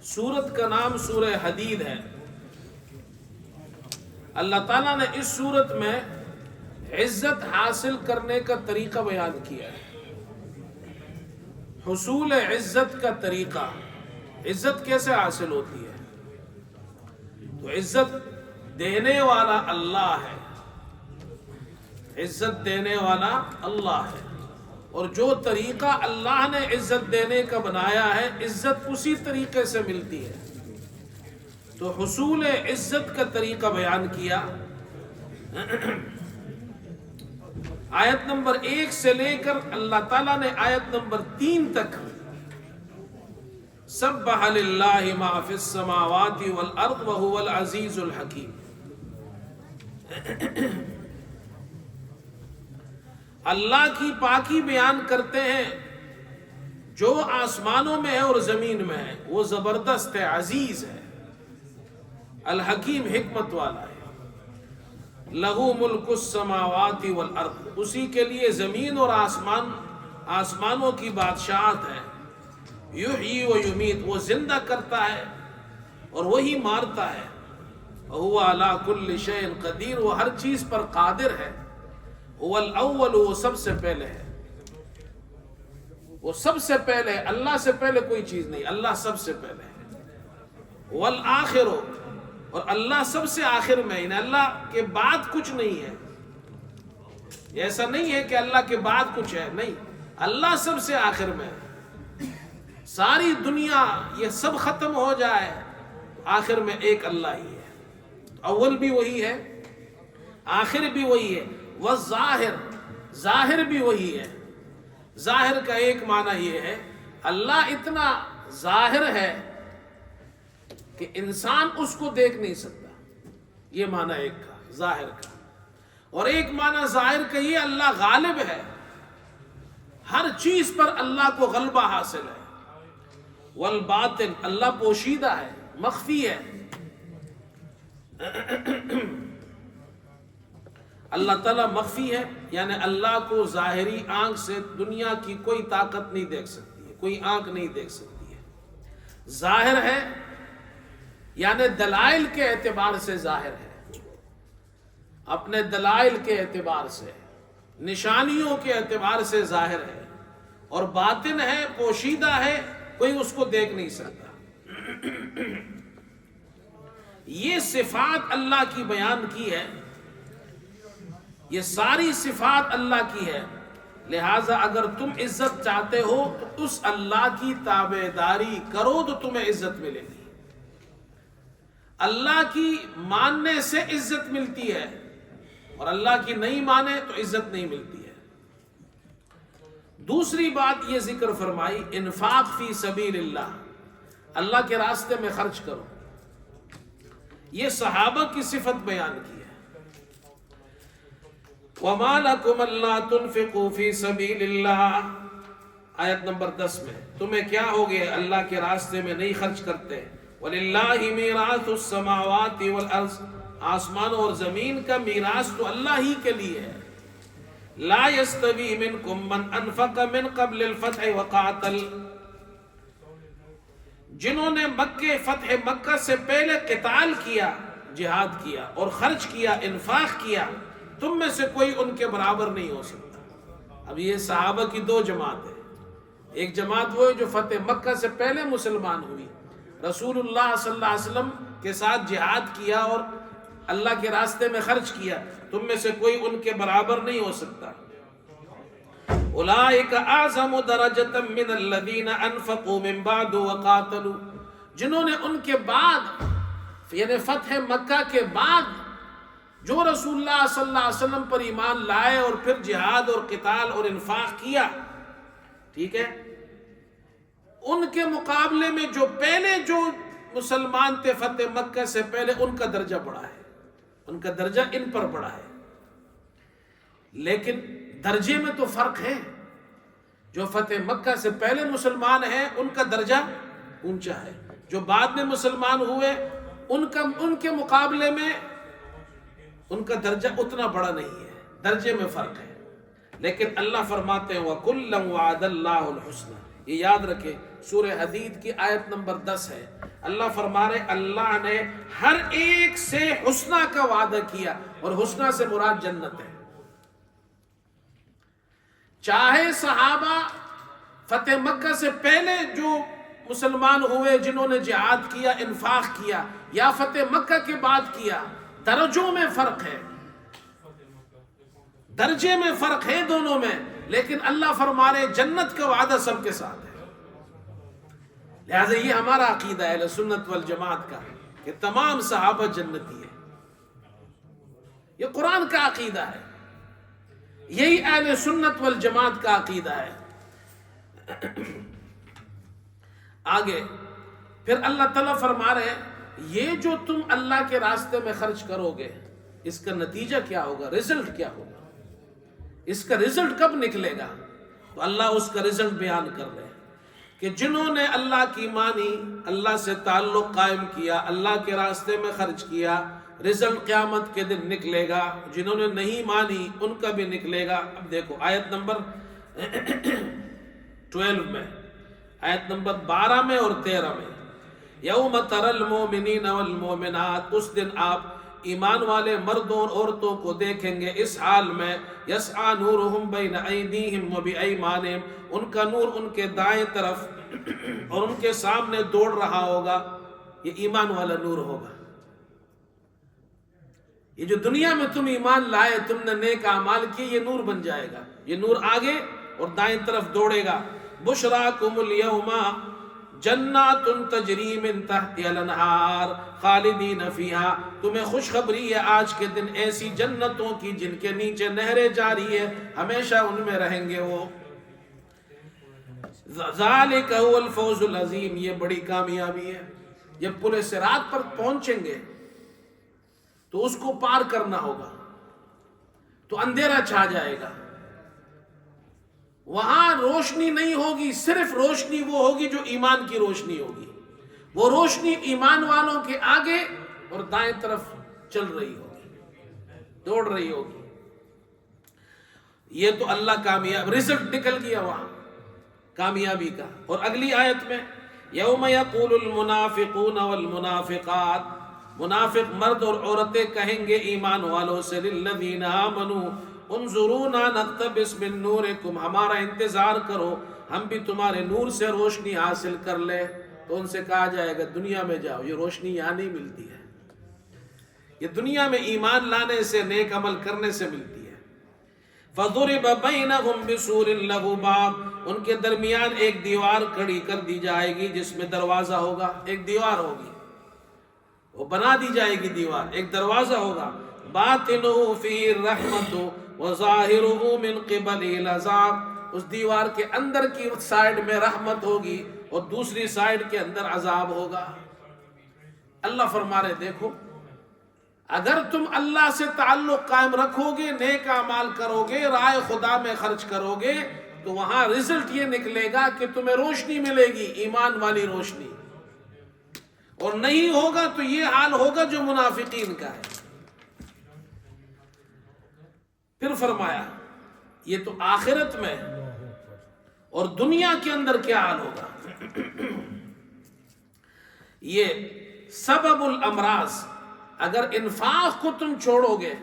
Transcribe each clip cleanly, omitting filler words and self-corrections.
سورت کا نام سورہ حدید ہے۔ اللہ تعالیٰ نے اس سورت میں عزت حاصل کرنے کا طریقہ بیان کیا ہے، حصول عزت کا طریقہ، عزت کیسے حاصل ہوتی ہے۔ تو عزت دینے والا اللہ ہے، عزت دینے والا اللہ ہے، اور جو طریقہ اللہ نے عزت دینے کا بنایا ہے، عزت اسی طریقے سے ملتی ہے۔ تو حصول عزت کا طریقہ بیان کیا۔ آیت نمبر 1 سے لے کر اللہ تعالیٰ نے آیت نمبر 3 تک سبح للہ ما فی السماوات والارض وہو العزیز الحکیم، اللہ کی پاکی بیان کرتے ہیں، جو آسمانوں میں ہے اور زمین میں ہے وہ زبردست ہے، عزیز ہے، الحکیم حکمت والا ہے۔ لہو ملک السماوات والارض، اسی کے لیے زمین اور آسمانوں کی بادشاہت ہے۔ یحیی و یمیت، وہ زندہ کرتا ہے اور وہی مارتا ہے۔ هو علی کل شیء قدیر، وہ ہر چیز پر قادر ہے۔ هو الاول، وہ سب سے پہلے ہے، وہ سب سے پہلے، اللہ سے پہلے کوئی چیز نہیں، اللہ سب سے پہلے ہے۔ والآخر، اور اللہ سب سے آخر میں، یعنی اللہ کے بعد کچھ نہیں ہے۔ ایسا نہیں ہے کہ اللہ کے بعد کچھ ہے، نہیں، اللہ سب سے آخر میں ہے۔ ساری دنیا یہ سب ختم ہو جائے، آخر میں ایک اللہ ہی ہے، اول بھی وہی ہے، آخر بھی وہی ہے۔ والظاہر، ظاہر بھی وہی ہے۔ ظاہر کا ایک معنی یہ ہے اللہ اتنا ظاہر ہے کہ انسان اس کو دیکھ نہیں سکتا، یہ معنی ایک کا ظاہر کا۔ اور ایک معنی ظاہر کا یہ اللہ غالب ہے، ہر چیز پر اللہ کو غلبہ حاصل ہے۔ والباطن، اللہ پوشیدہ ہے، مخفی ہے۔ اللہ تعالیٰ مخفی ہے، یعنی اللہ کو ظاہری آنکھ سے دنیا کی کوئی طاقت نہیں دیکھ سکتی ہے، کوئی آنکھ نہیں دیکھ سکتی ہے۔ ظاہر ہے یعنی دلائل کے اعتبار سے ظاہر ہے، اپنے دلائل کے اعتبار سے، نشانیوں کے اعتبار سے ظاہر ہے، اور باطن ہے، پوشیدہ ہے، کوئی اس کو دیکھ نہیں سکتا۔ یہ صفات اللہ کی بیان کی ہے، یہ ساری صفات اللہ کی ہے، لہٰذا اگر تم عزت چاہتے ہو تو اس اللہ کی تابعداری کرو تو تمہیں عزت ملے گی۔ اللہ کی ماننے سے عزت ملتی ہے، اور اللہ کی نہیں مانے تو عزت نہیں ملتی ہے۔ دوسری بات یہ ذکر فرمائی، انفاق فی سبیل اللہ، اللہ کے راستے میں خرچ کرو۔ یہ صحابہ کی صفت بیان کی ہے۔ وَمَا لَكُمْ أَلَّا تُنْفِقُوا فِي سَبِيلِ اللَّهِ، آیت نمبر 10 میں، تمہیں کیا ہو گیا اللہ کے راستے میں نہیں خرچ کرتے۔ وَلِلَّهِ مِيرَاثُ السَّمَاوَاتِ وَالْأَرْضِ، آسمانوں اور زمین کا میراث تو اللہ ہی کے لیے ہے۔ لا يستوي منكم من انفق من قبل الفتح وقاتل، جنہوں نے فتح مکہ سے پہلے قتال کیا، جہاد کیا اور خرچ کیا، انفاق کیا، تم میں سے کوئی ان کے برابر نہیں ہو سکتا۔ اب یہ صحابہ کی دو جماعت ہے، ایک جماعت وہ ہے جو فتح مکہ سے پہلے مسلمان ہوئی، رسول اللہ صلی اللہ علیہ وسلم کے ساتھ جہاد کیا اور اللہ کے راستے میں خرچ کیا، تم میں سے کوئی ان کے برابر نہیں ہو سکتا۔ اولئک اعظم درجۃ من الذین انفقوا من بعد وقاتلوا، جنہوں نے ان کے بعد یعنی فتح مکہ کے بعد جو رسول اللہ صلی اللہ علیہ وسلم پر ایمان لائے اور پھر جہاد اور قتال اور انفاق کیا، ٹھیک ہے، ان کے مقابلے میں جو پہلے جو مسلمان تھے فتح مکہ سے پہلے، ان کا درجہ بڑا ہے، ان کا درجہ ان پر بڑا ہے۔ لیکن درجے میں تو فرق ہے، جو فتح مکہ سے پہلے مسلمان ہیں ان کا درجہ اونچا ہے، جو بعد میں مسلمان ہوئے ان کے مقابلے میں ان کا درجہ اتنا بڑا نہیں ہے، درجے میں فرق ہے۔ لیکن اللہ فرماتے ہیں وَكُلًّا وَعَدَ اللَّهُ الْحُسْنَى، یہ یاد رکھے، سورہ حدید کی آیت نمبر 10 ہے۔ اللہ فرما رہے اللہ نے ہر ایک سے حسنہ کا وعدہ کیا، اور حسنہ سے مراد جنت ہے۔ چاہے صحابہ فتح مکہ سے پہلے جو مسلمان ہوئے جنہوں نے جہاد کیا، انفاق کیا، یا فتح مکہ کے بعد کیا، درجوں میں فرق ہے، درجے میں فرق ہے دونوں میں، لیکن اللہ فرما رہے جنت کا وعدہ سب کے ساتھ ہے۔ لہذا یہ ہمارا عقیدہ ہے اہل سنت والجماعت کا کہ تمام صحابہ جنتی ہے، یہ قرآن کا عقیدہ ہے، یہی اہل سنت والجماعت کا عقیدہ ہے۔ آگے پھر اللہ تعالیٰ فرما رہے ہیں یہ جو تم اللہ کے راستے میں خرچ کرو گے، اس کا نتیجہ کیا ہوگا، رزلٹ کیا ہوگا، اس کا رزلٹ کب نکلے گا؟ تو اللہ اس کا رزلٹ بیان کر رہے ہیں کہ جنہوں نے اللہ کی مانی، اللہ سے تعلق قائم کیا، اللہ کے راستے میں خرچ کیا، رزلٹ قیامت کے دن نکلے گا۔ جنہوں نے نہیں مانی ان کا بھی نکلے گا۔ اب دیکھو آیت نمبر 12 میں، آیت نمبر 12 میں اور 13 میں، یوم تری المؤمنین والمؤمنات، اس دن آپ ایمان والے مردوں اور عورتوں کو دیکھیں گے اس حال میں، یسعی نورہم بین ایدیہم وبایمانہم، ان کا نور ان کے دائیں طرف اور ان کے سامنے دوڑ رہا ہوگا۔ یہ ایمان والا نور ہوگا۔ یہ جو دنیا میں تم ایمان لائے، تم نے نیک اعمال کیے، یہ نور بن جائے گا۔ یہ نور آگے اور دائیں طرف دوڑے گا۔ بشراکم الیوم جنات تجری من تحتها الانہار خالدین فیہا، تمہیں خوشخبری ہے آج کے دن ایسی جنتوں کی جن کے نیچے نہریں جاری ہے، ہمیشہ ان میں رہیں گے وہ۔ ذالک هو الفوز العظیم، یہ بڑی کامیابی ہے۔ جب پل صراط پر پہنچیں گے تو اس کو پار کرنا ہوگا، تو اندھیرا چھا جائے گا، وہاں روشنی نہیں ہوگی، صرف روشنی وہ ہوگی جو ایمان کی روشنی ہوگی۔ وہ روشنی ایمان والوں کے آگے اور دائیں طرف چل رہی ہوگی، دوڑ رہی ہوگی۔ یہ تو اللہ کامیاب، رزلٹ نکل گیا وہاں کامیابی کا۔ اور اگلی آیت میں یوم یقول المنافقون والمنافقات، منافق مرد اور عورتیں کہیں گے ایمان والوں سے، للذین آمنوا انظرونا نقتبس من نورکم، ہمارا انتظار کرو ہم بھی تمہارے نور سے روشنی حاصل کر لے۔ تو ان سے کہا جائے گا دنیا میں جاؤ، یہ روشنی یہاں نہیں ملتی ہے، یہ دنیا میں ایمان لانے سے، نیک عمل کرنے سے ملتی ہے۔ فضرب بینہم بسور لہ باب، ان کے درمیان ایک دیوار کھڑی کر دی جائے گی جس میں دروازہ ہوگا، ایک دیوار ہوگی، وہ بنا دی جائے گی دیوار، ایک دروازہ ہوگا۔ باطنہ فیہ الرحمۃ وظاہرہ من قبلہ العذاب، اس دیوار کے اندر کی سائیڈ میں رحمت ہوگی اور دوسری سائیڈ کے اندر عذاب ہوگا۔ اللہ فرما رہے دیکھو اگر تم اللہ سے تعلق قائم رکھو گے، نیک اعمال کرو گے، راہ خدا میں خرچ کرو گے، تو وہاں رزلٹ یہ نکلے گا کہ تمہیں روشنی ملے گی، ایمان والی روشنی۔ اور نہیں ہوگا تو یہ حال ہوگا جو منافقین کا ہے۔ پھر فرمایا یہ تو آخرت میں، اور دنیا کے اندر کیا حال ہوگا؟ یہ سبب الامراض، اگر انفاق کو تم چھوڑو گے،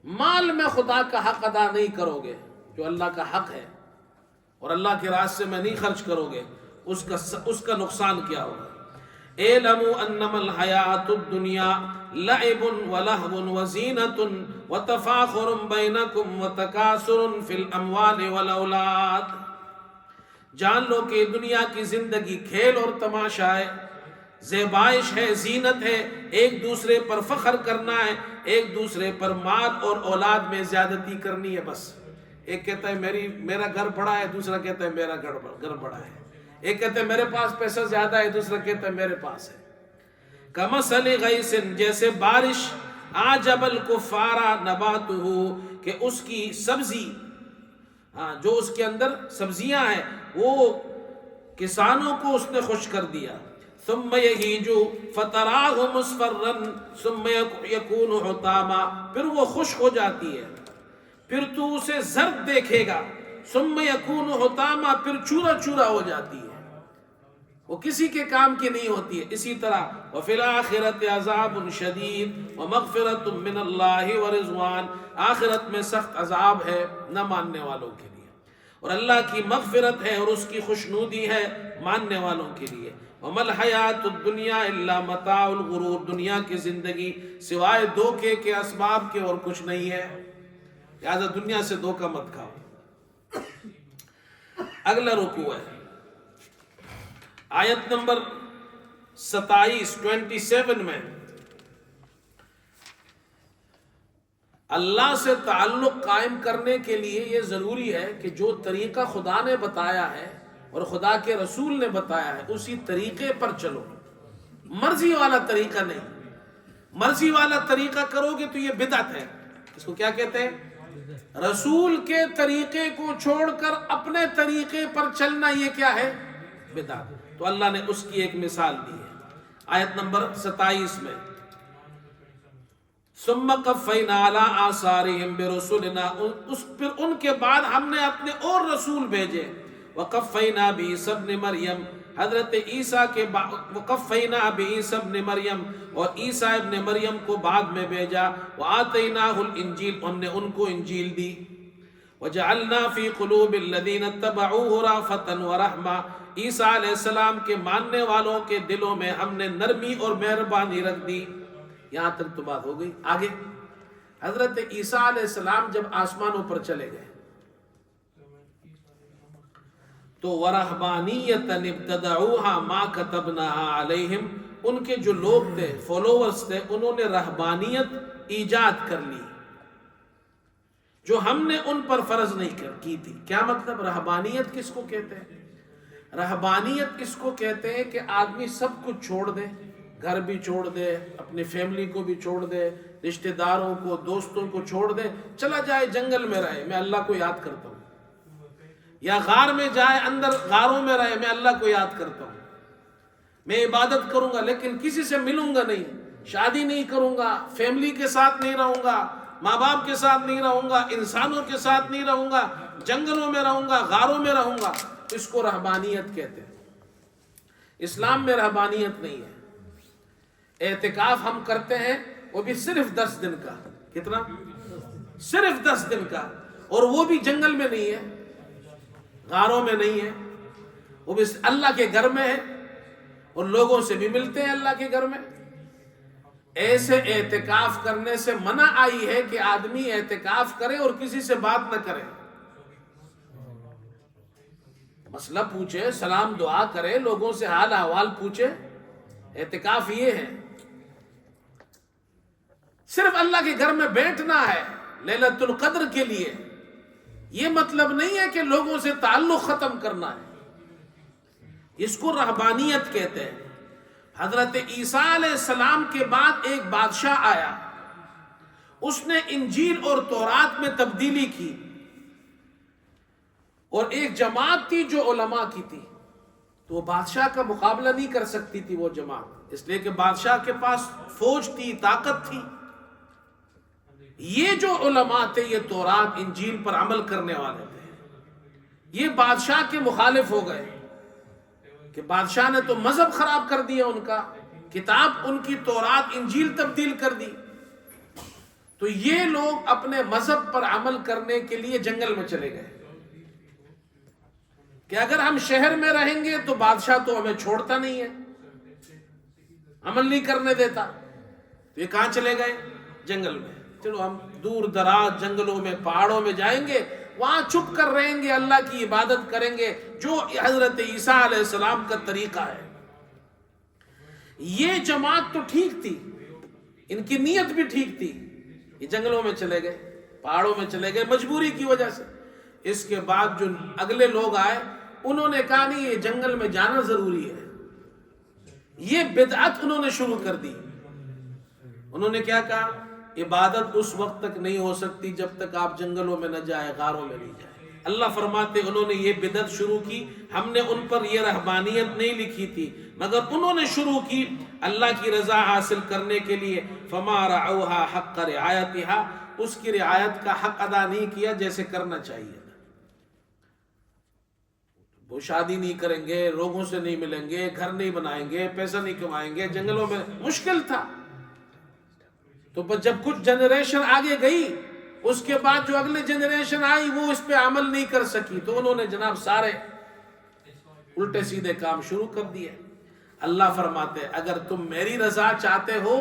مال میں خدا کا حق ادا نہیں کرو گے جو اللہ کا حق ہے، اور اللہ کے راستے میں نہیں خرچ کرو گے، اس کا نقصان کیا ہوگا؟ اعلموا انما الحیات الدنیا لعب ولہو وزینۃ وتفاخر بینکم وتکاثر فی الاموال والاولاد، جان لو کہ دنیا کی زندگی کھیل اور تماشا ہے، زیبائش ہے، زینت ہے، ایک دوسرے پر فخر کرنا ہے، ایک دوسرے پر مال اور اولاد میں زیادتی کرنی ہے۔ بس ایک کہتا ہے میرا گھر بڑا ہے، دوسرا کہتا ہے میرا گھر بڑا ہے، ایک کہتا ہے میرے پاس پیسہ زیادہ ہے، دوسرا کہتا ہے میرے پاس ہے۔ کمثل غیث، جیسے بارش، اعجب الکفار نباتہ، کہ اس کی سبزی، جو اس کے اندر سبزیاں ہیں وہ کسانوں کو اس نے خوش کر دیا۔ ثم یہیج فتراہ مصفرا ثم یکون حطاما، پھر وہ خشک ہو جاتی ہے، پھر تو اسے زرد دیکھے گا، ثم یکون حطاما، پھر چورا چورا ہو جاتی ہے، وہ کسی کے کام کی نہیں ہوتی ہے۔ اسی طرح وفی الآخرۃ عذاب شدید ومغفرۃ من اللہ ورضوان، آخرت میں سخت عذاب ہے نہ ماننے والوں کے لیے، اور اللہ کی مغفرت ہے اور اس کی خوشنودی ہے ماننے والوں کے لیے۔ وما الحیات الدنیا الا متاع الغرور، دنیا کی زندگی سوائے دھوکے کے اسباب کے اور کچھ نہیں ہے، لہذا دنیا سے دھوکہ مت کھاؤ۔ اگلا رکوع ہے آیت نمبر 27 میں، اللہ سے تعلق قائم کرنے کے لیے یہ ضروری ہے کہ جو طریقہ خدا نے بتایا ہے اور خدا کے رسول نے بتایا ہے اسی طریقے پر چلو، مرضی والا طریقہ نہیں۔ مرضی والا طریقہ کرو گے تو یہ بدعت ہے۔ اس کو کیا کہتے ہیں؟ رسول کے طریقے کو چھوڑ کر اپنے طریقے پر چلنا، یہ کیا ہے؟ بدعت۔ تو اللہ نے اس کی ایک مثال دی ہے آیت نمبر 27 میں، ثم قفینا علی آثارہم برسلنا، پھر ان کے بعد ہم نے اپنے اور رسول بھیجے، وقفینا بعیسی ابن مریم، حضرت عیسیٰ کے وقفینا بعیسی ابن مریم، اور عیسیٰ ابن مریم کو بعد میں بھیجا، وآتیناہ الانجیل، ہم نے ان کو انجیل دی، وجعلنا فی قلوب الذین اتبعوہ رأفۃ ورحمہ، عیسیٰ علیہ السلام کے ماننے والوں کے دلوں میں ہم نے نرمی اور مہربانی رکھ دی۔ یہاں تک تو بات ہو گئی۔ آگے حضرت عیسیٰ علیہ السلام جب آسمانوں پر چلے گئے تو وَرَهْبَانِيَّةً ابْتَدَعُوهَا مَا كَتَبْنَاهَا عَلَيْهِمْ، ان کے جو لوگ تھے، فالوورز تھے، انہوں نے رہبانیت ایجاد کر لی جو ہم نے ان پر فرض نہیں کی تھی۔ کیا مطلب؟ رہبانیت کس کو کہتے ہیں؟ رہبانیت اس کو کہتے ہیں کہ آدمی سب کچھ چھوڑ دے، گھر بھی چھوڑ دے، اپنی فیملی کو بھی چھوڑ دے، رشتہ داروں کو، دوستوں کو چھوڑ دے، چلا جائے جنگل میں رہے، میں اللہ کو یاد کرتا ہوں، یا غار میں جائے، اندر غاروں میں رہے، میں اللہ کو یاد کرتا ہوں، میں عبادت کروں گا لیکن کسی سے ملوں گا نہیں، شادی نہیں کروں گا، فیملی کے ساتھ نہیں رہوں گا، ماں باپ کے ساتھ نہیں رہوں گا، انسانوں کے ساتھ نہیں رہوں گا، جنگلوں میں رہوں گا، غاروں میں رہوں گا، اس کو رہبانیت کہتے ہیں۔ اسلام میں رہبانیت نہیں ہے۔ اعتکاف ہم کرتے ہیں وہ بھی صرف 10 دن کا، کتنا؟ صرف 10 دن کا، اور وہ بھی جنگل میں نہیں ہے، غاروں میں نہیں ہے، وہ بھی اللہ کے گھر میں ہے، اور لوگوں سے بھی ملتے ہیں اللہ کے گھر میں۔ ایسے اعتکاف کرنے سے منع آئی ہے کہ آدمی اعتکاف کرے اور کسی سے بات نہ کرے، مسئلہ پوچھے، سلام دعا کرے، لوگوں سے حال احوال پوچھے، اعتکاف یہ ہے۔ صرف اللہ کے گھر میں بیٹھنا ہے لیلۃ القدر کے لیے، یہ مطلب نہیں ہے کہ لوگوں سے تعلق ختم کرنا ہے، اس کو رہبانیت کہتے ہیں۔ حضرت عیسیٰ علیہ السلام کے بعد ایک بادشاہ آیا، اس نے انجیل اور تورات میں تبدیلی کی، اور ایک جماعت تھی جو علماء کی تھی، تو وہ بادشاہ کا مقابلہ نہیں کر سکتی تھی وہ جماعت، اس لیے کہ بادشاہ کے پاس فوج تھی، طاقت تھی۔ یہ جو علماء تھے یہ تورات انجیل پر عمل کرنے والے تھے، یہ بادشاہ کے مخالف ہو گئے کہ بادشاہ نے تو مذہب خراب کر دیا، ان کا کتاب، ان کی تورات انجیل تبدیل کر دی، تو یہ لوگ اپنے مذہب پر عمل کرنے کے لیے جنگل میں چلے گئے کہ اگر ہم شہر میں رہیں گے تو بادشاہ تو ہمیں چھوڑتا نہیں ہے، عمل نہیں کرنے دیتا، تو یہ کہاں چلے گئے؟ جنگل میں۔ چلو ہم دور دراز جنگلوں میں، پہاڑوں میں جائیں گے، وہاں چھپ کر رہیں گے، اللہ کی عبادت کریں گے، جو حضرت عیسیٰ علیہ السلام کا طریقہ ہے۔ یہ جماعت تو ٹھیک تھی، ان کی نیت بھی ٹھیک تھی، یہ جنگلوں میں چلے گئے، پہاڑوں میں چلے گئے مجبوری کی وجہ سے۔ اس کے بعد جو اگلے لوگ آئے انہوں نے کہا نہیں، یہ جنگل میں جانا ضروری ہے، یہ بدعت انہوں نے شروع کر دی۔ انہوں نے کیا کہا؟ عبادت اس وقت تک نہیں ہو سکتی جب تک آپ جنگلوں میں نہ جائے، غاروں میں نہیں جائے۔ اللہ فرماتے انہوں نے یہ بدعت شروع کی، ہم نے ان پر یہ رہبانیت نہیں لکھی تھی، مگر انہوں نے شروع کی اللہ کی رضا حاصل کرنے کے لیے۔ فما رعوها حق رعایتها، اس کی رعایت کا حق ادا نہیں کیا جیسے کرنا چاہیے۔ وہ شادی نہیں کریں گے، لوگوں سے نہیں ملیں گے، گھر نہیں بنائیں گے، پیسہ نہیں کمائیں گے، جنگلوں میں مشکل تھا۔ تو جب کچھ جنریشن آگے گئی، اس کے بعد جو اگلی جنریشن آئی وہ اس پہ عمل نہیں کر سکی، تو انہوں نے جناب سارے الٹے سیدھے کام شروع کر دیے۔ اللہ فرماتے اگر تم میری رضا چاہتے ہو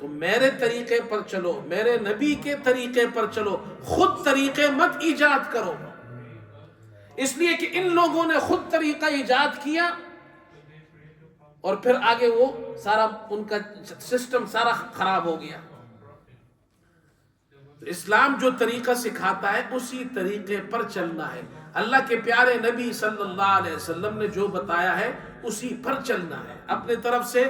تو میرے طریقے پر چلو، میرے نبی کے طریقے پر چلو، خود طریقے مت ایجاد کرو۔ اس لیے کہ ان لوگوں نے خود طریقہ ایجاد کیا اور پھر آگے وہ سارا ان کا سسٹم سارا خراب ہو گیا۔ تو اسلام جو طریقہ سکھاتا ہے اسی طریقے پر چلنا ہے۔ اللہ کے پیارے نبی صلی اللہ علیہ وسلم نے جو بتایا ہے اسی پر چلنا ہے، اپنے طرف سے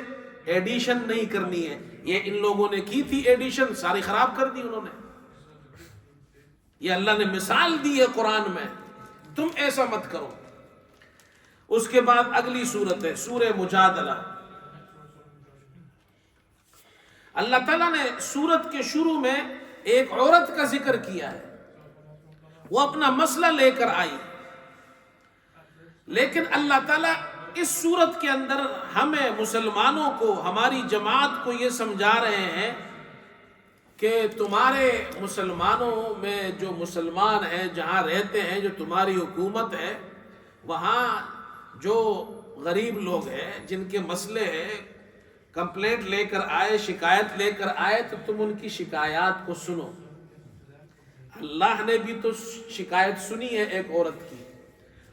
ایڈیشن نہیں کرنی ہے۔ یہ ان لوگوں نے کی تھی ایڈیشن، ساری خراب کر دی انہوں نے۔ یہ اللہ نے مثال دی ہے قرآن میں، تم ایسا مت کرو۔ اس کے بعد اگلی سورت ہے سورہ مجادلہ۔ اللہ تعالیٰ نے سورت کے شروع میں ایک عورت کا ذکر کیا ہے، وہ اپنا مسئلہ لے کر آئی، لیکن اللہ تعالیٰ اس سورت کے اندر ہمیں مسلمانوں کو، ہماری جماعت کو یہ سمجھا رہے ہیں کہ تمہارے مسلمانوں میں جو مسلمان ہیں، جہاں رہتے ہیں، جو تمہاری حکومت ہے، وہاں جو غریب لوگ ہیں جن کے مسئلے ہیں، کمپلینٹ لے کر آئے، شکایت لے کر آئے، تو تم ان کی شکایات کو سنو۔ اللہ نے بھی تو شکایت سنی ہے ایک عورت کی،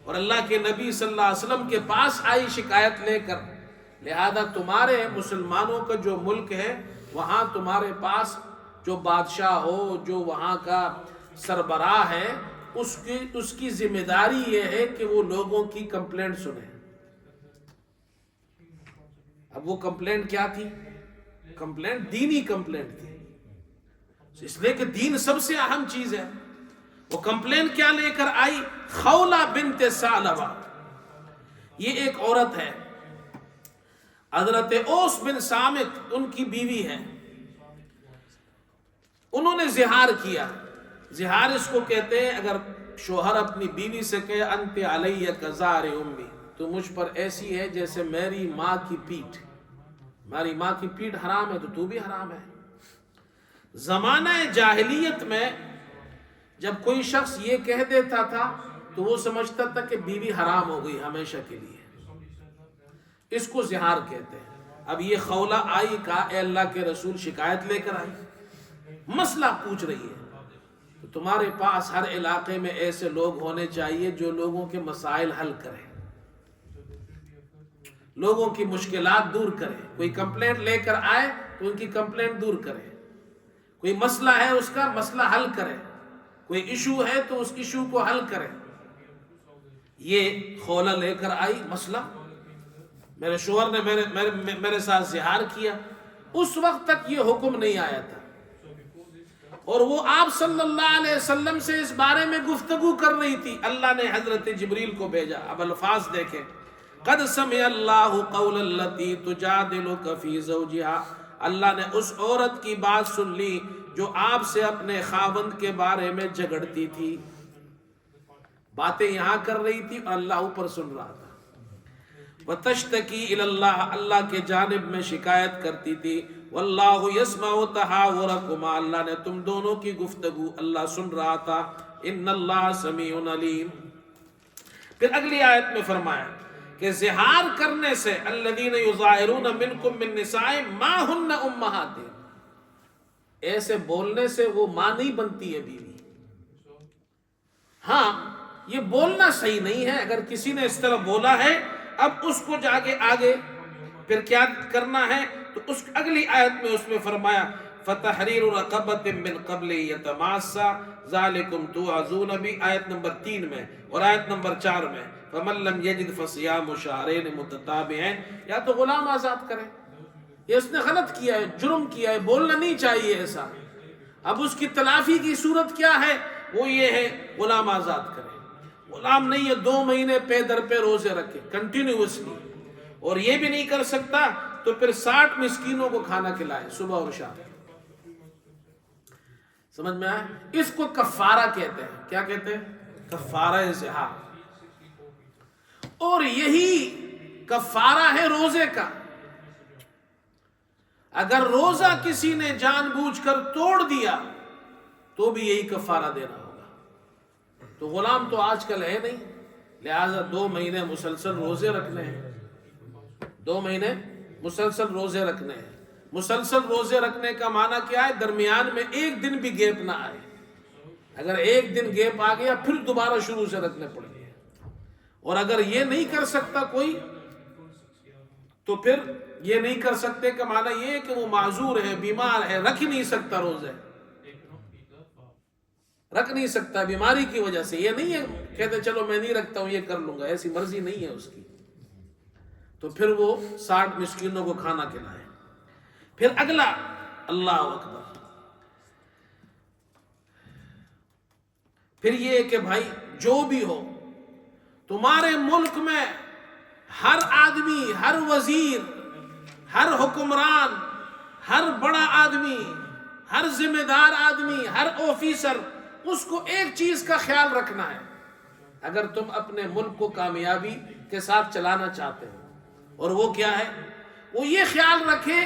اور اللہ کے نبی صلی اللہ علیہ وسلم کے پاس آئی شکایت لے کر، لہذا تمہارے مسلمانوں کا جو ملک ہے وہاں تمہارے پاس جو بادشاہ ہو، جو وہاں کا سربراہ ہے، اس کی ذمہ داری یہ ہے کہ وہ لوگوں کی کمپلینٹ سنے۔ اب وہ کمپلینٹ کیا تھی؟ کمپلینٹ دینی کمپلینٹ تھی، اس لیے کہ دین سب سے اہم چیز ہے۔ وہ کمپلین کیا لے کر آئی؟ خولہ بنت ثعلبہ، یہ ایک عورت ہے، حضرت اوس بن صامت ان کی بیوی ہے۔ انہوں نے زہار کیا۔ زہار اس کو کہتے ہیں اگر شوہر اپنی بیوی سے کہے انت علیہ کظہر امی، تو مجھ پر ایسی ہے جیسے میری ماں کی پیٹھ، ہماری ماں کی پیٹھ حرام ہے تو بھی حرام ہے۔ زمانہ جاہلیت میں جب کوئی شخص یہ کہہ دیتا تھا تو وہ سمجھتا تھا کہ بیوی حرام ہو گئی ہمیشہ کے لیے، اس کو زہار کہتے ہیں۔ اب یہ خولہ آئی، کہا اے اللہ کے رسول، شکایت لے کر آئی، مسئلہ پوچھ رہی ہے، تو تمہارے پاس ہر علاقے میں ایسے لوگ ہونے چاہیے جو لوگوں کے مسائل حل کریں، لوگوں کی مشکلات دور کریں۔ کوئی کمپلینٹ لے کر آئے تو ان کی کمپلینٹ دور کریں، کوئی مسئلہ ہے اس کا مسئلہ حل کرے، کوئی ایشو ہے تو اس ایشو کو حل کرے۔ یہ خولہ لے کر آئی مسئلہ، میرے شوہر نے میرے ساتھ زہار کیا۔ اس وقت تک یہ حکم نہیں آیا تھا، اور وہ آپ صلی اللہ علیہ وسلم سے اس بارے میں گفتگو کر رہی تھی۔ اللہ نے حضرت جبریل کو بھیجا۔ اب الفاظ دیکھیں، قد سمع اللہ قول التی تجادلک فی زوجہا، اللہ نے اس عورت کی بات سن لی جو آپ سے اپنے خاوند کے بارے میں جھگڑتی تھی، باتیں یہاں کر رہی تھی اور اللہ اوپر سن رہا تھا۔ وَتَشْتَكِي إِلَى اللَّهِ، اللہ کے جانب میں شکایت کرتی تھی۔ وَاللَّهُ يَسْمَعُ تَحَاوُرَكُمَا، اللہ نے تم دونوں کی گفتگو اللہ سن رہا تھا۔ إِنَّ اللَّهَ سَمِيعٌ عَلِيمٌ۔ پھر اگلی آیت میں فرمایا کہ زہار کرنے سے الَّذِينَ يُظَاهِرُونَ مِنْكُم مِّن نِّسَائِهِمْ مَا هُنَّ أُمَّهَاتِهِمْ، ایسے بولنے سے وہ ماں نہیں بنتی ہے بیوی۔ ہاں یہ بولنا صحیح نہیں ہے، اگر کسی نے اس طرح بولا ہے اب اس کو جا کے آگے پھر کیا کرنا ہے، تو اس اگلی آیت میں اس میں فرمایا فَتَحْرِيرُ رَقَبَةٍ مِّن قَبْلِ يَتَمَاسَّا ذَلِكُمْ تُوعَظُونَ بھی آیت نمبر 3 میں، اور آیت نمبر 4 میں فَمَن لَّمْ يَجِدْ فَصِيَامُ شَهْرَيْنِ مُتَتَابِعَيْنِ، یا تو غلام آزاد کرے۔ یہ اس نے غلط کیا ہے، جرم کیا ہے، بولنا نہیں چاہیے ایسا۔ اب اس کی تلافی کی صورت کیا ہے؟ وہ یہ ہے غلام آزاد کرے۔ غلام نہیں ہے، 2 مہینے پے در پہ روزے رکھے کنٹینیوسلی، اور یہ بھی نہیں کر سکتا تو پھر 60 مسکینوں کو کھانا کھلائے صبح اور شام۔ سمجھ میں آیا؟ اس کو کفارہ کہتے ہیں۔ کیا کہتے ہیں؟ کفارہ زہار۔ اور یہی کفارہ ہے روزے کا. اگر روزہ کسی نے جان بوجھ کر توڑ دیا تو بھی یہی کفارہ دینا ہوگا. تو غلام تو آج کل ہے نہیں، لہذا 2 مہینے مسلسل روزے رکھنے ہیں. 2 مہینے مسلسل روزے رکھنے ہیں. مسلسل روزے رکھنے کا معنی کیا ہے؟ درمیان میں ایک دن بھی گیپ نہ آئے. اگر ایک دن گیپ آ گیا پھر دوبارہ شروع سے رکھنے پڑیں گے. اور اگر یہ نہیں کر سکتا کوئی تو پھر یہ نہیں کر سکتے کا معنی یہ ہے کہ وہ معذور ہے، بیمار ہے، رکھ ہی نہیں سکتا روزے، رکھ نہیں سکتا بیماری کی وجہ سے. یہ نہیں ہے کہتے چلو میں نہیں رکھتا ہوں، یہ کر لوں گا، ایسی مرضی نہیں ہے اس کی. تو پھر وہ 60 مسکینوں کو کھانا کھلائے. پھر اگلا، اللہ اکبر، پھر یہ کہ بھائی جو بھی ہو تمہارے ملک میں ہر آدمی، ہر وزیر، ہر حکمران، ہر بڑا آدمی، ہر ذمہ دار آدمی، ہر آفیسر، اس کو ایک چیز کا خیال رکھنا ہے. اگر تم اپنے ملک کو کامیابی کے ساتھ چلانا چاہتے ہو، اور وہ کیا ہے؟ وہ یہ خیال رکھے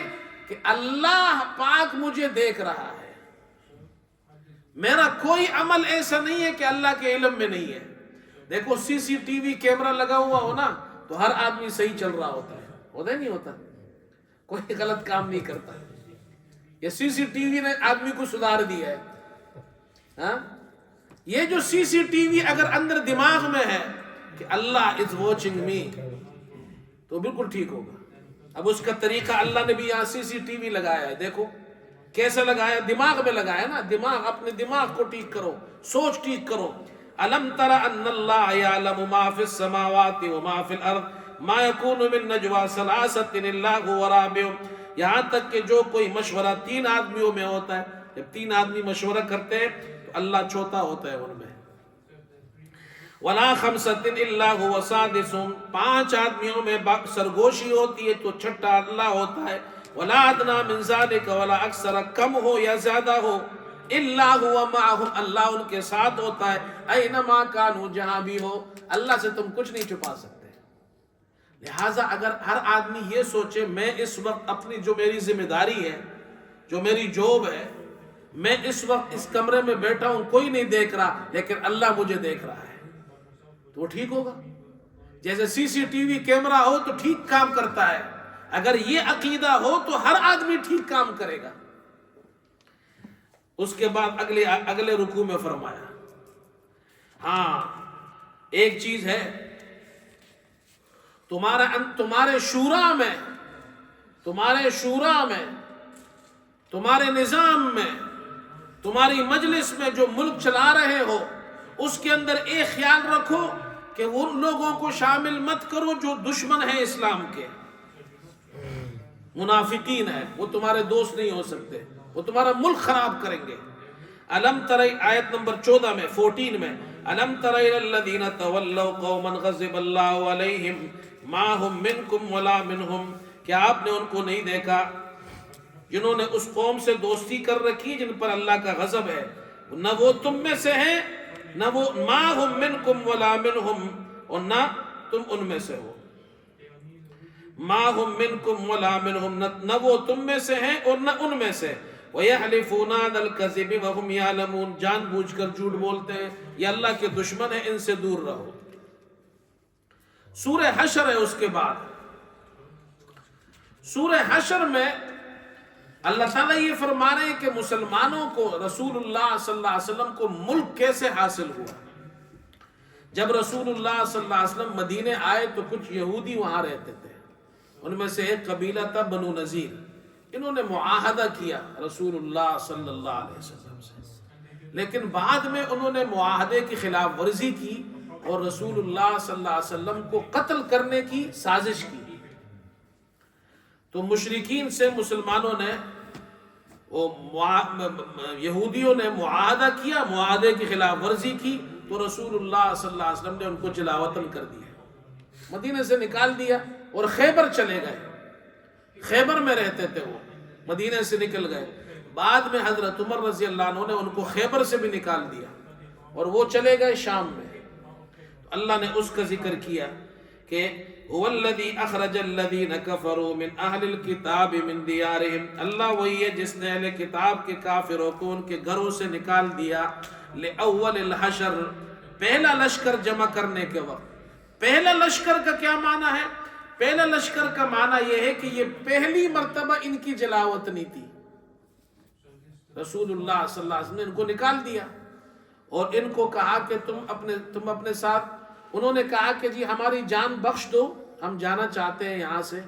کہ اللہ پاک مجھے دیکھ رہا ہے. میرا کوئی عمل ایسا نہیں ہے کہ اللہ کے علم میں نہیں ہے. دیکھو CCTV کیمرہ لگا ہوا ہو نا تو ہر آدمی صحیح چل رہا ہوتا ہے، ہوتا ہی نہیں ہوتا، کوئی غلط کام نہیں کرتا. یہ CCTV نے آدمی کو سدھار دیا ہے. ہاں، یہ جو CCTV اگر اندر دماغ میں ہے کہ اللہ از واچنگ می تو بالکل ٹھیک ہوگا. اب اس کا طریقہ اللہ نے بھی یہاں CCTV لگایا ہے. دیکھو کیسے لگایا؟ دماغ میں لگایا نا. دماغ، اپنے دماغ کو ٹھیک کرو، سوچ ٹھیک کرو. الم تر ان اللہ یعلم ما فی السماوات وما فی الارض ما یکون من نجوا ثلاثۃ الا هو رابعهم. یہاں تک کہ جو کوئی مشورہ 3 آدمیوں میں ہوتا ہے، جب 3 آدمی مشورہ کرتے ہیں تو اللہ چوتھا ہوتا ہے ان میں. ولا خمسۃ الا هو سادسهم. 5 آدمیوں میں سرگوشی ہوتی ہے تو چھٹا اللہ ہوتا ہے. ولا ادنى من ذلك ولا اکثر، کم ہو یا زیادہ ہو، الا هو معهم، اللہ ان کے ساتھ ہوتا ہے. اینما کانوا، جہاں بھی ہو، اللہ سے تم کچھ نہیں چھپا سکتے. لہٰذا اگر ہر آدمی یہ سوچے میں اس وقت اپنی جو میری ذمہ داری ہے، جو میری جاب ہے، میں اس وقت اس کمرے میں بیٹھا ہوں، کوئی نہیں دیکھ رہا لیکن اللہ مجھے دیکھ رہا ہے، تو وہ ٹھیک ہوگا. جیسے CCTV کیمرہ ہو تو ٹھیک کام کرتا ہے. اگر یہ عقیدہ ہو تو ہر آدمی ٹھیک کام کرے گا. اس کے بعد اگلے رکوع میں فرمایا، ہاں ایک چیز ہے، تمہارے شورا میں، تمہارے نظام میں، تمہاری مجلس میں جو ملک چلا رہے ہو، اس کے اندر ایک خیال رکھو کہ ان لوگوں کو شامل مت کرو جو دشمن ہیں اسلام کے، منافقین ہیں. وہ تمہارے دوست نہیں ہو سکتے، وہ تمہارا ملک خراب کریں گے. الم تر، آیت نمبر 14 میں 14 میں، الم تر الی الذین تولوا قوما غضب اللہ علیہم ما هم منکم ولا منہم. کیا آپ نے ان کو نہیں دیکھا جنہوں نے اس قوم سے دوستی کر رکھی جن پر اللہ کا غضب ہے؟ نہ وہ تم میں سے ہیں، نہ وہ، ما هم منکم ولا منہم، اور نہ تم ان میں سے ہو. ما هم منکم ولا منہم، نہ وہ تم میں سے ہیں اور نہ ان میں سے. وَيَحْلِفُونَ عَلَى الْكَذِبِ وَهُمْ يَعْلَمُونَ، جان بوجھ کر جھوٹ بولتے ہیں، یہ اللہ کے دشمن ہیں، ان سے دور رہو. سورہ حشر ہے. اس کے بعد سورہ حشر میں اللہ تعالیٰ یہ فرما رہے ہیں کہ مسلمانوں کو، رسول اللہ صلی اللہ علیہ وسلم کو ملک کیسے حاصل ہوا. جب رسول اللہ صلی اللہ علیہ وسلم مدینے آئے تو کچھ یہودی وہاں رہتے تھے. ان میں سے ایک قبیلہ تھا بنو نذیر. انہوں نے معاہدہ کیا رسول اللہ صلی اللہ علیہ وسلم سے، لیکن بعد میں انہوں نے معاہدے کی خلاف ورزی کی اور رسول اللہ صلی اللہ علیہ وسلم کو قتل کرنے کی سازش کی. تو مشرکین سے مسلمانوں نے، یہودیوں نے معاہدہ کیا، معاہدے کی خلاف ورزی کی، تو رسول اللہ صلی اللہ علیہ وسلم نے ان کو جلا وطن کر دیا، مدینے سے نکال دیا اور خیبر چلے گئے. خیبر میں رہتے تھے وہ، مدینے سے نکل گئے. بعد میں حضرت عمر رضی اللہ عنہ نے ان کو خیبر سے بھی نکال دیا اور وہ چلے گئے شام میں. اللہ نے اس کا ذکر کیا کہ هو الذی اخرج الذین کفروا من اہل الکتاب من دیارہم، اللہ وہی ہے جس نے اہل کتاب کے کافروں کو ان کے گھروں سے نکال دیا، لأول الحشر، پہلا لشکر جمع کرنے کے وقت۔ پہلا لشکر کا کیا معنی ہے؟ پہلا لشکر کا معنی یہ ہے کہ یہ پہلی مرتبہ ان کی جلاوطنی تھی، رسول اللہ صلی اللہ علیہ وسلم نے ان کو نکال دیا اور ان کو کہا کہ تم اپنے ساتھ، انہوں نے کہا کہ جی ہماری جان بخش دو، ہم جانا چاہتے ہیں یہاں سے،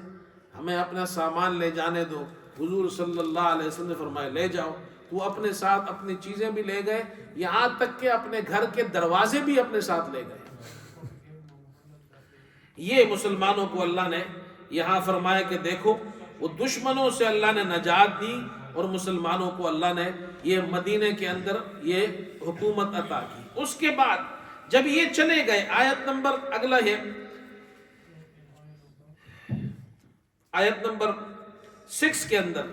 ہمیں اپنا سامان لے جانے دو۔ حضور صلی اللہ علیہ وسلم نے فرمایا لے جاؤ۔ تو اپنے ساتھ اپنی چیزیں بھی لے گئے، یہاں تک کہ اپنے گھر کے دروازے بھی اپنے ساتھ لے گئے۔ یہ مسلمانوں کو اللہ نے یہاں فرمایا کہ دیکھو، وہ دشمنوں سے اللہ نے نجات دی اور مسلمانوں کو اللہ نے یہ مدینے کے اندر یہ حکومت عطا کی۔ اس کے بعد جب یہ چلے گئے، آیت نمبر اگلا ہے، آیت نمبر 6 کے اندر،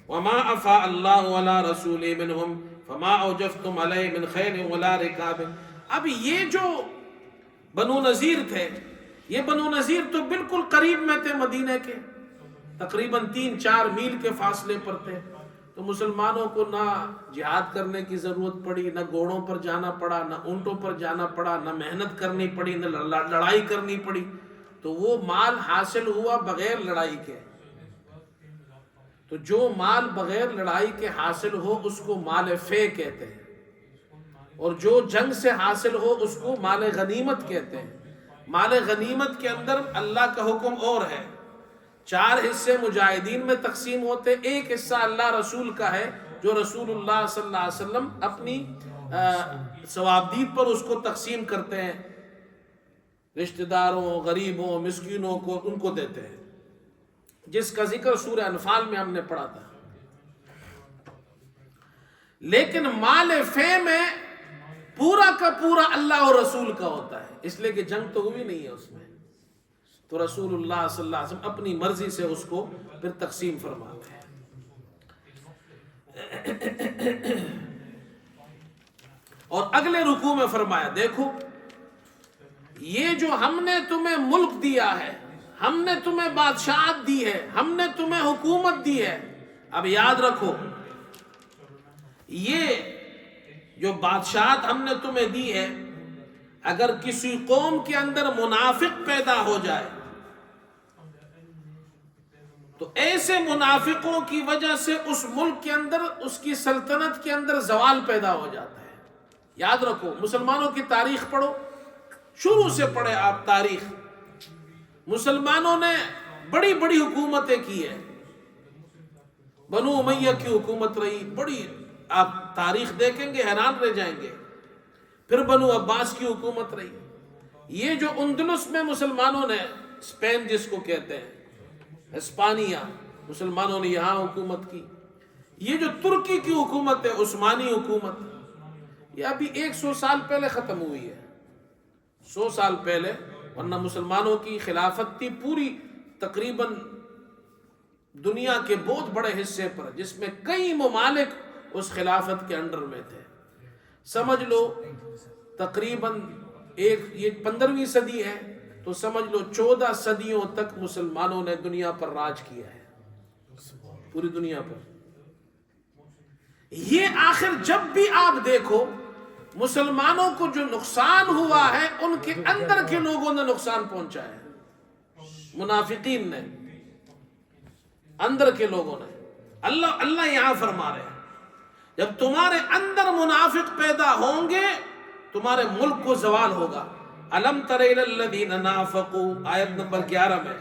وَمَا أَفَاءَ اللَّهُ عَلَىٰ رَسُولِهِ مِنْهُمْ فَمَا أَوْجَفْتُمْ عَلَيْهِ مِنْ خَيْلٍ وَلَا رِكَابٍ۔ اب یہ جو بنو نذیر تھے، یہ بنو نذیر تو بالکل قریب میں تھے مدینہ کے، تقریباً 3-4 میل کے فاصلے پر تھے، تو مسلمانوں کو نہ جہاد کرنے کی ضرورت پڑی، نہ گھوڑوں پر جانا پڑا، نہ اونٹوں پر جانا پڑا، نہ محنت کرنی پڑی، نہ لڑائی کرنی پڑی، تو وہ مال حاصل ہوا بغیر لڑائی کے۔ تو جو مال بغیر لڑائی کے حاصل ہو اس کو مال فے کہتے ہیں، اور جو جنگ سے حاصل ہو اس کو مال غنیمت کہتے ہیں۔ مال غنیمت کے اندر اللہ کا حکم اور ہے، 4 حصے مجاہدین میں تقسیم ہوتے، ایک حصہ اللہ رسول کا ہے جو رسول اللہ صلی اللہ علیہ وسلم اپنی ثوابدید پر اس کو تقسیم کرتے ہیں، رشتہ داروں، غریبوں، مسکینوں کو ان کو دیتے ہیں، جس کا ذکر سورہ انفال میں ہم نے پڑھا تھا۔ لیکن مال فے میں پورا کا پورا اللہ اور رسول کا ہوتا ہے، اس لیے کہ جنگ تو ہوئی نہیں ہے اس میں، تو رسول اللہ صلی اللہ علیہ وسلم اپنی مرضی سے اس کو پھر تقسیم فرماتے ہیں۔ اور اگلے رکوع میں فرمایا دیکھو، یہ جو ہم نے تمہیں ملک دیا ہے، ہم نے تمہیں بادشاہت دی ہے، ہم نے تمہیں حکومت دی ہے، اب یاد رکھو یہ جو بادشاہت ہم نے تمہیں دی ہے، اگر کسی قوم کے اندر منافق پیدا ہو جائے تو ایسے منافقوں کی وجہ سے اس ملک کے اندر، اس کی سلطنت کے اندر زوال پیدا ہو جاتا ہے۔ یاد رکھو، مسلمانوں کی تاریخ پڑھو، شروع سے پڑھے آپ تاریخ، مسلمانوں نے بڑی بڑی حکومتیں کی ہیں، بنو امیہ کی حکومت رہی بڑی، آپ تاریخ دیکھیں گے حیران رہ جائیں گے، پھر بنو عباس کی حکومت رہی، یہ جو اندلس میں مسلمانوں نے، اسپین جس کو کہتے ہیں، اسپانیہ، مسلمانوں نے یہاں حکومت کی، یہ جو ترکی کی حکومت ہے، عثمانی حکومت، یہ ابھی 100 سال پہلے ختم ہوئی ہے، 100 سال پہلے، ورنہ مسلمانوں کی خلافت تھی پوری تقریباً دنیا کے بہت بڑے حصے پر، جس میں کئی ممالک اس خلافت کے انڈر میں تھے۔ سمجھ لو تقریباً یہ 15ویں صدی ہے تو سمجھ لو 14 صدیوں تک مسلمانوں نے دنیا پر راج کیا ہے، پوری دنیا پر۔ یہ آخر جب بھی آپ دیکھو مسلمانوں کو جو نقصان ہوا ہے، ان کے اندر کے لوگوں نے نقصان پہنچا ہے، منافقین نے، اندر کے لوگوں نے۔ اللہ یہاں فرما رہے ہیں جب تمہارے اندر منافق پیدا ہوں گے تمہارے ملک کو زوال ہوگا۔ الم تر الی الذین نافقوا، آیت نمبر 11 میں،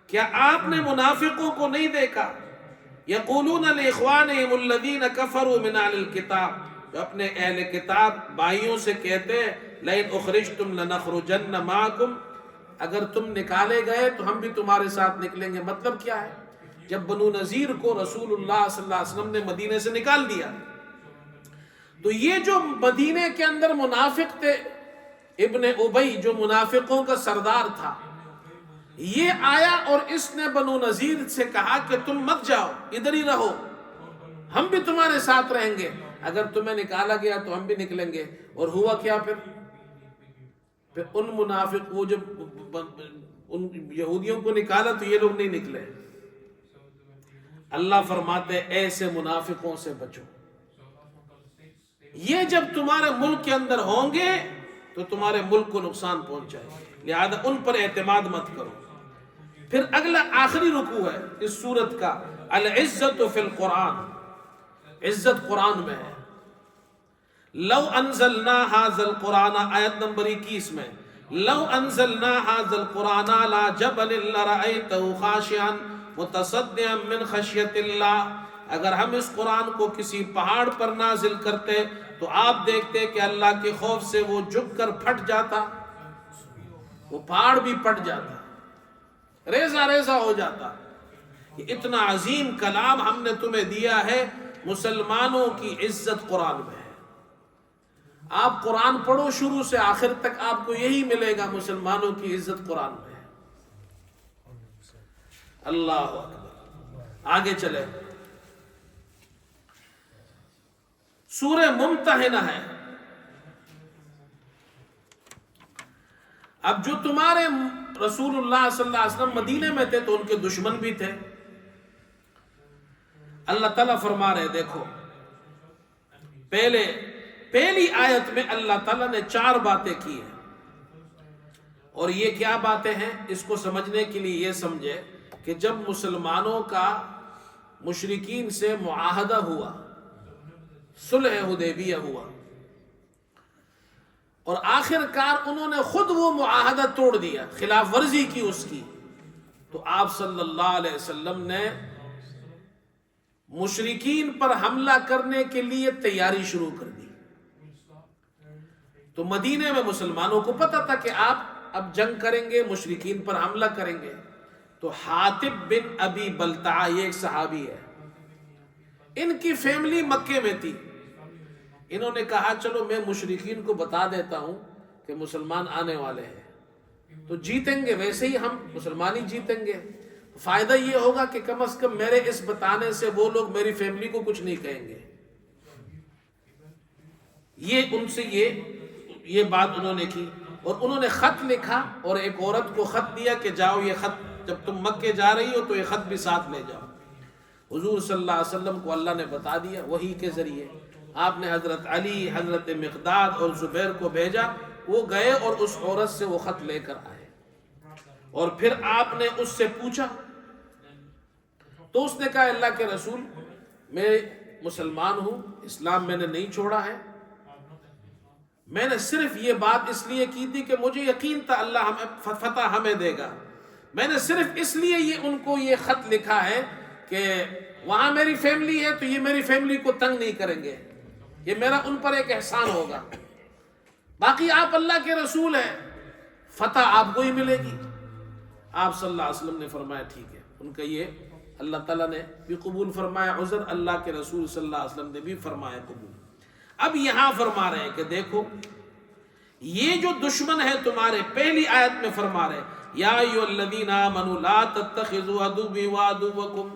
کیا آپ نے منافقوں کو نہیں دیکھا؟ یقولون لاخوانہم الذین کفروا من اہل الکتاب، جو اپنے اہل کتاب بھائیوں سے کہتے ہیں لئن اخرجتم لنخرجن معکم، اگر تم نکالے گئے تو ہم بھی تمہارے ساتھ نکلیں گے۔ مطلب کیا ہے؟ جب بنو نذیر کو رسول اللہ صلی اللہ علیہ وسلم نے مدینے سے نکال دیا تو یہ جو مدینے کے اندر منافق تھے، ابن ابی جو منافقوں کا سردار تھا، یہ آیا اور اس نے بنو نذیر سے کہا کہ تم مت جاؤ، ادھر ہی رہو، ہم بھی تمہارے ساتھ رہیں گے، اگر تمہیں نکالا گیا تو ہم بھی نکلیں گے۔ اور ہوا کیا پھر؟ پھر ان منافق وہ جب ان یہودیوں کو نکالا تو یہ لوگ نہیں نکلے. اللہ فرماتے ایسے منافقوں سے بچو. یہ جب تمہارے ملک کے اندر ہوں گے تو تمہارے ملک کو نقصان پہنچائے گا، لہذا ان پر اعتماد مت کرو. پھر اگلا آخری رکوع ہے اس سورت کا، العزت فی القرآن، عزت قرآن میں ہے. لو انزلنا هذا القرآن، آیت نمبر 21 میں، لو انزلنا هذا القرآن على جبل لرأيته خاشعا متصدعا من خشیت اللہ، اگر ہم اس قرآن کو کسی پہاڑ پر نازل کرتے تو آپ دیکھتے کہ اللہ کے خوف سے وہ جھک کر پھٹ جاتا، وہ پہاڑ بھی پھٹ جاتا، ریزہ ریزہ ہو جاتا. یہ اتنا عظیم کلام ہم نے تمہیں دیا ہے. مسلمانوں کی عزت قرآن میں ہے. آپ قرآن پڑھو شروع سے آخر تک، آپ کو یہی ملے گا، مسلمانوں کی عزت قرآن میں ہے. اللہ اکبر. آگے چلے، سورہ ممتحنہ ہے. اب جو تمہارے رسول اللہ صلی اللہ علیہ وسلم مدینے میں تھے تو ان کے دشمن بھی تھے. اللہ تعالیٰ فرما رہے، دیکھو پہلی آیت میں اللہ تعالیٰ نے 4 باتیں کی ہیں، اور یہ کیا باتیں ہیں اس کو سمجھنے کے لیے یہ سمجھے کہ جب مسلمانوں کا مشرکین سے معاہدہ ہوا، صلح حدیبیہ ہوا، اور آخر کار انہوں نے خود وہ معاہدہ توڑ دیا، خلاف ورزی کی اس کی، تو آپ صلی اللہ علیہ وسلم نے مشرکین پر حملہ کرنے کے لیے تیاری شروع کر دی. تو مدینے میں مسلمانوں کو پتا تھا کہ آپ اب جنگ کریں گے، مشرکین پر حملہ کریں گے. تو حاطب بن ابی بلتع، یہ ایک صحابی ہے، ان کی فیملی مکے میں تھی. انہوں نے کہا چلو میں مشرکین کو بتا دیتا ہوں کہ مسلمان آنے والے ہیں، تو جیتیں گے، ویسے ہی ہم مسلمان ہی جیتیں گے. فائدہ یہ ہوگا کہ کم از کم میرے اس بتانے سے وہ لوگ میری فیملی کو کچھ نہیں کہیں گے. یہ ان سے یہ بات انہوں نے کی، اور انہوں نے خط لکھا اور ایک عورت کو خط دیا کہ جاؤ یہ خط، جب تم مکے جا رہی ہو تو یہ خط بھی ساتھ لے جاؤ. حضور صلی اللہ علیہ وسلم کو اللہ نے بتا دیا وحی کے ذریعے. آپ نے حضرت علی، حضرت مقداد اور زبیر کو بھیجا، وہ گئے اور اس عورت سے وہ خط لے کر آئے. اور پھر آپ نے اس سے پوچھا تو اس نے کہا اللہ کے رسول میں مسلمان ہوں، اسلام میں نے نہیں چھوڑا ہے، میں نے صرف یہ بات اس لیے کی تھی کہ مجھے یقین تھا اللہ ہمیں فتح ہمیں دے گا. میں نے صرف اس لیے ان کو یہ خط لکھا ہے کہ وہاں میری فیملی ہے تو یہ میری فیملی کو تنگ نہیں کریں گے، یہ میرا ان پر ایک احسان ہوگا. باقی آپ اللہ کے رسول ہیں، فتح آپ کو ہی ملے گی. آپ صلی اللہ علیہ وسلم نے فرمایا ٹھیک ہے. ان کا یہ اللہ تعالیٰ نے بھی قبول فرمایا عذر، اللہ کے رسول صلی اللہ علیہ وسلم نے بھی فرمایا قبول. اب یہاں فرما رہے ہیں کہ دیکھو یہ جو دشمن ہے تمہارے، پہلی آیت میں فرما رہے یا ایھا الذین آمنوا لا تتخذوا عدوی وعدوکم،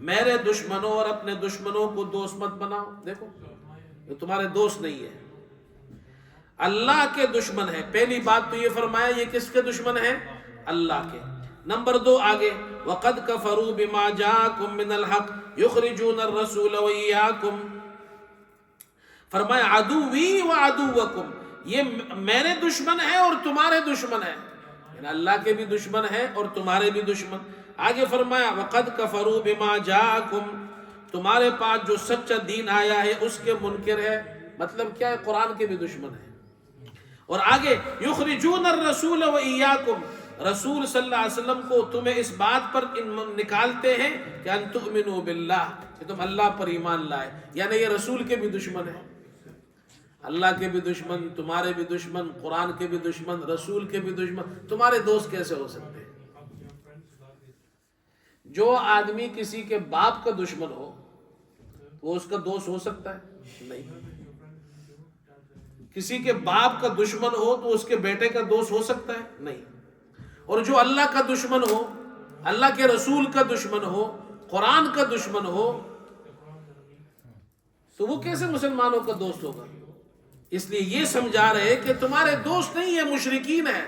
میرے دشمنوں اور اپنے دشمنوں کو دوست مت بناؤ. دیکھو یہ تمہارے دوست نہیں ہے، اللہ کے دشمن ہے. پہلی بات تو یہ فرمایا یہ کس کے دشمن ہیں؟ اللہ کے. نمبر 2 آگے وَقَدْ كَفَرُوا بِمَا جَاءَكُم مِّنَ الْحَقِّ يُخْرِجُونَ الرَّسُولَ وَإِيَّاكُمْ، فرمایا عدوی وعدوکم، یہ میرے دشمن ہے اور تمہارے دشمن ہے، یعنی اللہ کے بھی دشمن ہے اور تمہارے بھی دشمن. آگے فرمایا وَقَدْ كَفَرُوا بِمَا جَاءَكُم، تمہارے پاس جو سچا دین آیا ہے اس کے منکر ہے. مطلب کیا ہے؟ قرآن کے بھی دشمن ہے. اور آگے یخرجون الرسول وإیاکم، رسول صلی اللہ علیہ وسلم کو تمہیں اس بات پر نکالتے ہیں کہ ان تؤمنوا باللہ، کہ تم اللہ پر ایمان لائے. یعنی یہ رسول کے بھی دشمن ہے، اللہ کے بھی دشمن، تمہارے بھی دشمن، قرآن کے بھی دشمن، رسول کے بھی دشمن. تمہارے دوست کیسے ہو سکتے ہیں؟ جو آدمی کسی کے باپ کا دشمن ہو وہ اس کا دوست ہو سکتا ہے؟ نہیں. کسی کے باپ کا دشمن ہو تو اس کے بیٹے کا دوست ہو سکتا ہے؟ نہیں. اور جو اللہ کا دشمن ہو، اللہ کے رسول کا دشمن ہو، قرآن کا دشمن ہو، تو وہ کیسے مسلمانوں کا دوست ہوگا؟ اس لیے یہ سمجھا رہے کہ تمہارے دوست نہیں ہیں، مشرکین ہیں۔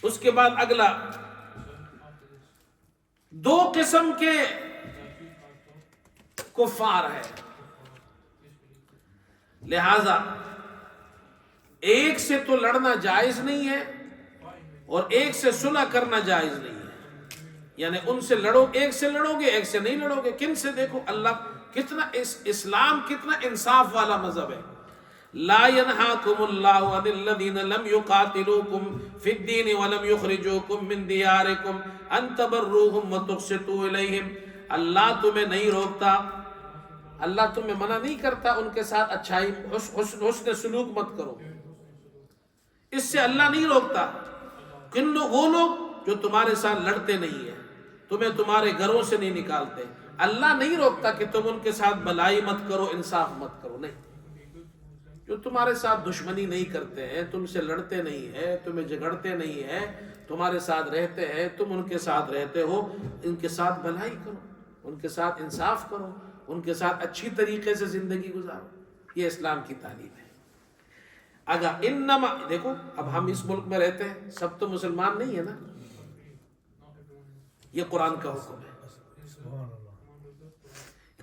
اس کے بعد اگلا، دو قسم کے کفار ہے، لہذا ایک سے تو لڑنا جائز نہیں ہے اور ایک سے صلح کرنا جائز نہیں ہے، یعنی ان سے لڑو، ایک سے لڑو گے ایک سے نہیں لڑو گے۔ کن سے؟ دیکھو اللہ کتنا اسلام کتنا انصاف والا مذہب ہے۔ لا ينهاكم الله عن الذين لم يقاتلوكم في الدين ولم يخرجوكم من دياركم ان تبروهم وتقسطوا اليهم۔ اللہ تمہیں نہیں روکتا، اللہ تمہیں منع نہیں کرتا ان کے ساتھ اچھائی حسن سلوک مت کرو، اس سے اللہ نہیں روکتا۔ کن لوگ؟ وہ لوگ جو تمہارے ساتھ لڑتے نہیں ہیں، تمہیں تمہارے گھروں سے نہیں نکالتے، اللہ نہیں روکتا کہ تم ان کے ساتھ بلائی مت کرو، انصاف مت کرو، نہیں۔ جو تمہارے ساتھ دشمنی نہیں کرتے ہیں، تم سے لڑتے نہیں ہیں، تمہیں جھگڑتے نہیں ہیں، تمہارے ساتھ رہتے ہیں، تم ان کے ساتھ رہتے ہو، ان کے ساتھ بھلائی کرو، ان کے ساتھ انصاف کرو، ان کے ساتھ اچھی طریقے سے زندگی گزارو۔ یہ اسلام کی تعلیم ہے۔ اگر انما، دیکھو اب ہم اس ملک میں رہتے ہیں، سب تو مسلمان نہیں ہے نا، یہ قرآن کا حکم ہے۔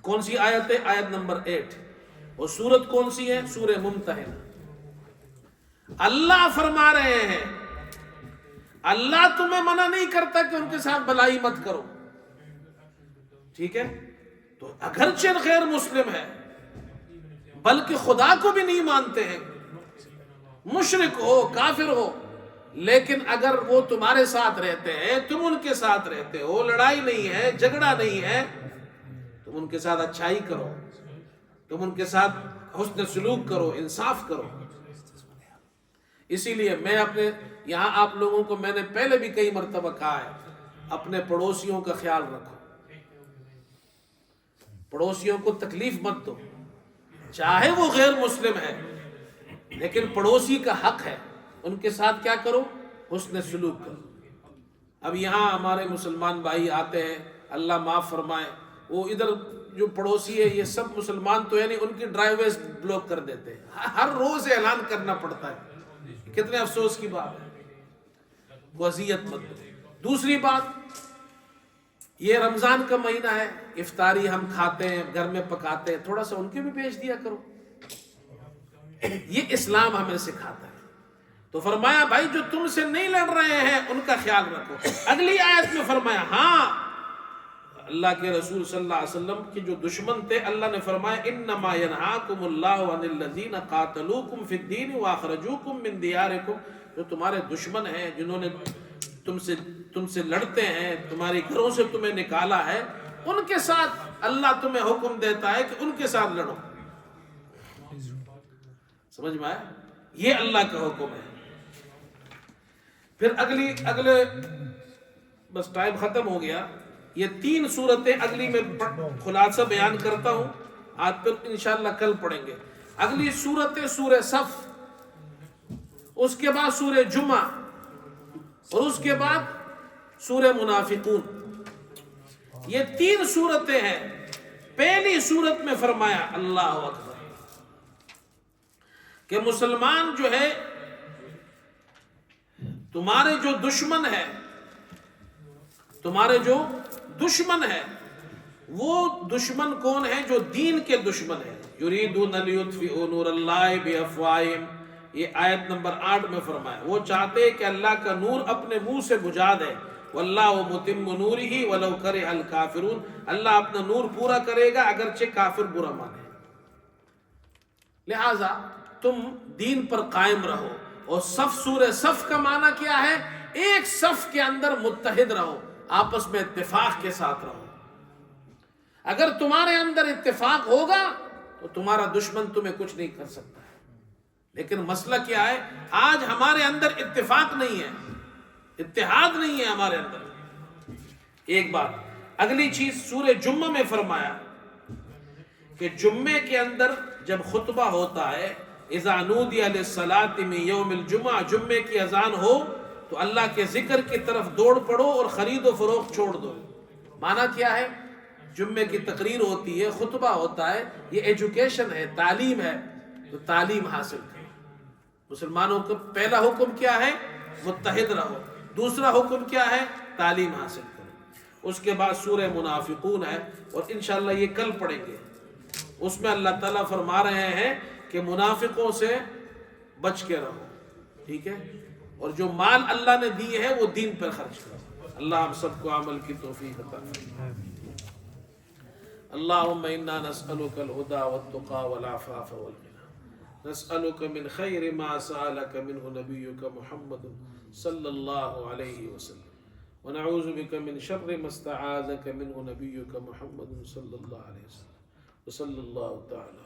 کون سی آیت ہے؟ آیت نمبر 8۔ اور سورت کون سی ہے؟ سورہ ممتحنہ۔ اللہ فرما رہے ہیں اللہ تمہیں منع نہیں کرتا کہ ان کے ساتھ بلائی مت کرو، ٹھیک ہے؟ تو اگرچہ غیر مسلم ہے، بلکہ خدا کو بھی نہیں مانتے ہیں، مشرک ہو، کافر ہو، لیکن اگر وہ تمہارے ساتھ رہتے ہیں، تم ان کے ساتھ رہتے ہو، لڑائی نہیں ہے، جھگڑا نہیں ہے، تم ان کے ساتھ اچھائی کرو، تم ان کے ساتھ حسن سلوک کرو، انصاف کرو۔ اسی لیے میں اپنے یہاں آپ لوگوں کو میں نے پہلے بھی کئی مرتبہ کہا ہے، اپنے پڑوسیوں کا خیال رکھو، پڑوسیوں کو تکلیف مت دو، چاہے وہ غیر مسلم ہے، لیکن پڑوسی کا حق ہے، ان کے ساتھ کیا کرو؟ حسن سلوک کرو۔ اب یہاں ہمارے مسلمان بھائی آتے ہیں، اللہ معاف فرمائے، وہ ادھر جو پڑوسی ہے یہ سب مسلمان تو ہے نہیں، ان کی ڈرائیو ویز بلاک کر دیتے ہیں، ہر روز اعلان کرنا پڑتا ہے، کتنے افسوس کی بات ہے۔ وہ اذیت مت دو۔ دوسری بات، یہ رمضان کا مہینہ ہے، افطاری ہم کھاتے ہیں، گھر میں پکاتے ہیں، تھوڑا سا ان کے بھی بھیج دیا کرو، یہ اسلام ہمیں سکھاتا ہے۔ تو فرمایا بھائی جو تم سے نہیں لڑ رہے ہیں ان کا خیال رکھو۔ اگلی آیت میں فرمایا ہاں اللہ کے رسول صلی اللہ علیہ وسلم کے جو دشمن تھے، اللہ نے فرمایا انما ینہاکم اللہ عن الذین قاتلوکم فی الدین واخرجوکم من دیارکم، جو تمہارے دشمن ہیں، جنہوں نے تم سے لڑتے ہیں، تمہارے گھروں سے تمہیں نکالا ہے، ان کے ساتھ اللہ تمہیں حکم دیتا ہے کہ ان کے ساتھ لڑو۔ سمجھ میں آیا؟ یہ اللہ کا حکم ہے۔ پھر اگلے بس ٹائم ختم ہو گیا، یہ 3 سورتیں اگلی میں خلاصہ بیان کرتا ہوں، آج پھر انشاءاللہ کل پڑھیں گے۔ اگلی سورتیں سورہ صف، اس کے بعد سورہ جمعہ، اور اس کے بعد سورہ منافقون۔ یہ 3 سورتیں ہیں۔ پہلی سورت میں فرمایا اللہ اکبر کہ مسلمان جو ہے، تمہارے جو دشمن ہے، تمہارے جو دشمن ہے، وہ دشمن کون ہے؟ جو دین کے دشمن ہے۔ یریدون لیطفئوا نور اللہ بافواہہم، یہ آیت نمبر 8 میں فرمایا، وہ چاہتے ہیں کہ اللہ کا نور اپنے منہ سے بجھا دے، واللہ متم نورہ ولو کرہ الکافرون، اللہ اپنا نور پورا کرے گا اگرچہ کافر برا مانے۔ لہذا تم دین پر قائم رہو۔ اور صف، سورہ صف کا معنی کیا ہے؟ ایک صف کے اندر متحد رہو، آپس میں اتفاق کے ساتھ رہو۔ اگر تمہارے اندر اتفاق ہوگا تو تمہارا دشمن تمہیں کچھ نہیں کر سکتا ہے۔ لیکن مسئلہ کیا ہے؟ آج ہمارے اندر اتفاق نہیں ہے، اتحاد نہیں ہے ہمارے اندر۔ ایک بات۔ اگلی چیز سورہ جمعہ میں فرمایا کہ جمعے کے اندر جب خطبہ ہوتا ہے، اذا نودی للصلاۃ من یوم الجمعہ، جمعے کی اذان ہو تو اللہ کے ذکر کی طرف دوڑ پڑو اور خرید و فروخت چھوڑ دو۔ معنی کیا ہے؟ جمعے کی تقریر ہوتی ہے، خطبہ ہوتا ہے، یہ ایجوکیشن ہے، تعلیم ہے، تو تعلیم حاصل کرو۔ مسلمانوں کا پہلا حکم کیا ہے؟ متحد رہو۔ دوسرا حکم کیا ہے؟ تعلیم حاصل کرو۔ اس کے بعد سورہ منافقون ہے، اور انشاءاللہ یہ کل پڑھیں گے۔ اس میں اللہ تعالیٰ فرما رہے ہیں کہ منافقوں سے بچ کے رہو، ٹھیک ہے؟ اور جو مال اللہ نے دی ہے وہ دین پر خرچ کرو۔ اللہ ہم سب کو عمل کی توفیق عطا فرمائے۔ اللہم انا نسألک الہدی والتقی والعفاف والغنی، نسألک من خیر ما سألک منہ نبیک محمد صلی اللہ علیہ وسلم، ونعوذ بک من شر ما استعاذک منہ نبیک محمد صلی اللہ علیہ وسلم، وصلی اللہ تعالی